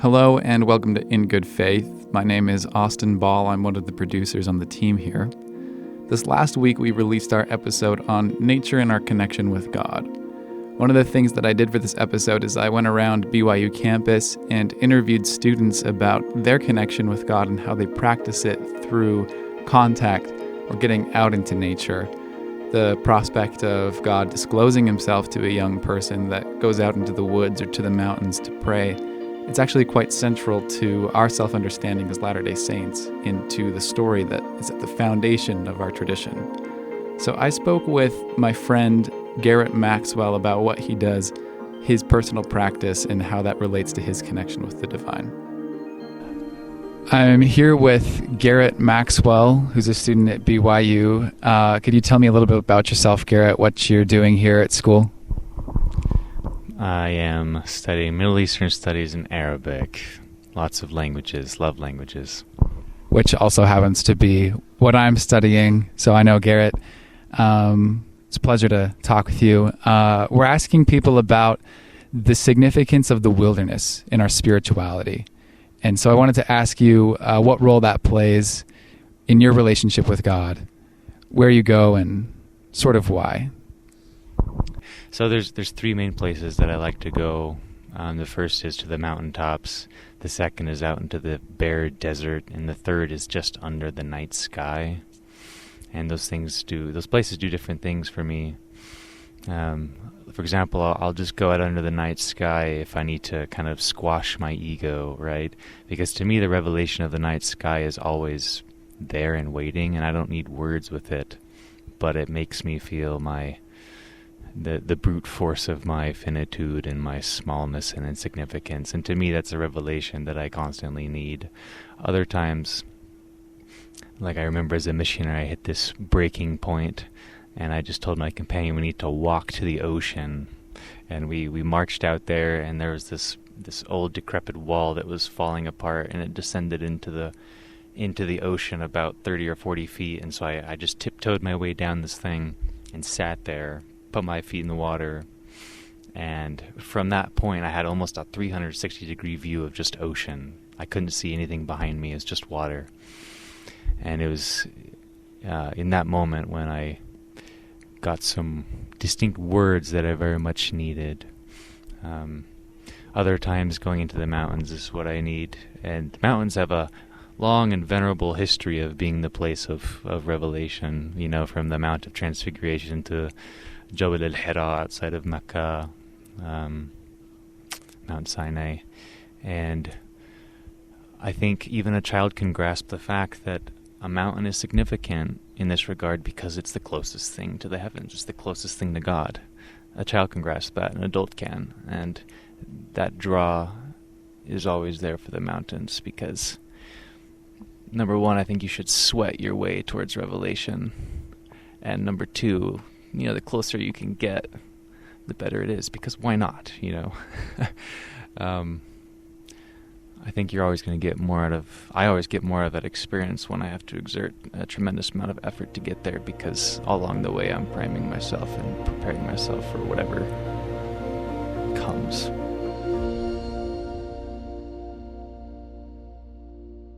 Hello and welcome to In Good Faith. My name is Austin Ball. I'm one of the producers on the team here. This last week we released our episode on nature and our connection with God. One of the things that I did for this episode is I went around BYU campus and interviewed students about their connection with God and how they practice it through contact or getting out into nature. The prospect of God disclosing himself to a young person that goes out into the woods or to the mountains to pray, it's actually quite central to our self-understanding as Latter-day Saints, into the story that is at the foundation of our tradition. So I spoke with my friend Garrett Maxwell about what he does, his personal practice, and how that relates to his connection with the divine. I'm here with Garrett Maxwell, who's a student at BYU. Could you tell me a little bit about yourself, Garrett, what you're doing here at school? I am studying Middle Eastern Studies and Arabic. Lots of languages, love languages. Which also happens to be what I'm studying. So I know, Garrett, it's a pleasure to talk with you. We're asking people about the significance of the wilderness in our spirituality. And so I wanted to ask you what role that plays in your relationship with God, where you go, and sort of why. So there's three main places that I like to go. The first is to the mountaintops, the second is out into the bare desert, and the third is just under the night sky. And those places do different things for me. For example, I'll just go out under the night sky if I need to kind of squash my ego, right? Because to me the revelation of the night sky is always there and waiting, and I don't need words with it, but it makes me feel the brute force of my finitude and my smallness and insignificance. And to me, that's a revelation that I constantly need. Other times, like I remember as a missionary, I hit this breaking point, and I just told my companion we need to walk to the ocean. And we marched out there, and there was this old decrepit wall that was falling apart, and it descended into the ocean about 30 or 40 feet. And so I just tiptoed my way down this thing and sat there, put my feet in the water, and from that point I had almost a 360-degree view of just ocean. I couldn't see anything behind me. It was just water. And it was in that moment when I got some distinct words that I very much needed. Other times going into the mountains is what I need. And mountains have a long and venerable history of being the place of revelation, from the Mount of Transfiguration to Jabal al-Hira outside of Mecca, Mount Sinai. And I think even a child can grasp the fact that a mountain is significant in this regard because it's the closest thing to the heavens. It's the closest thing to God. A child can grasp that, an adult can. And that draw is always there for the mountains because, number one, I think you should sweat your way towards revelation. And number two, the closer you can get, the better it is, because why not, I think you're always going to get more I always get more out of that experience when I have to exert a tremendous amount of effort to get there, because all along the way I'm priming myself and preparing myself for whatever comes.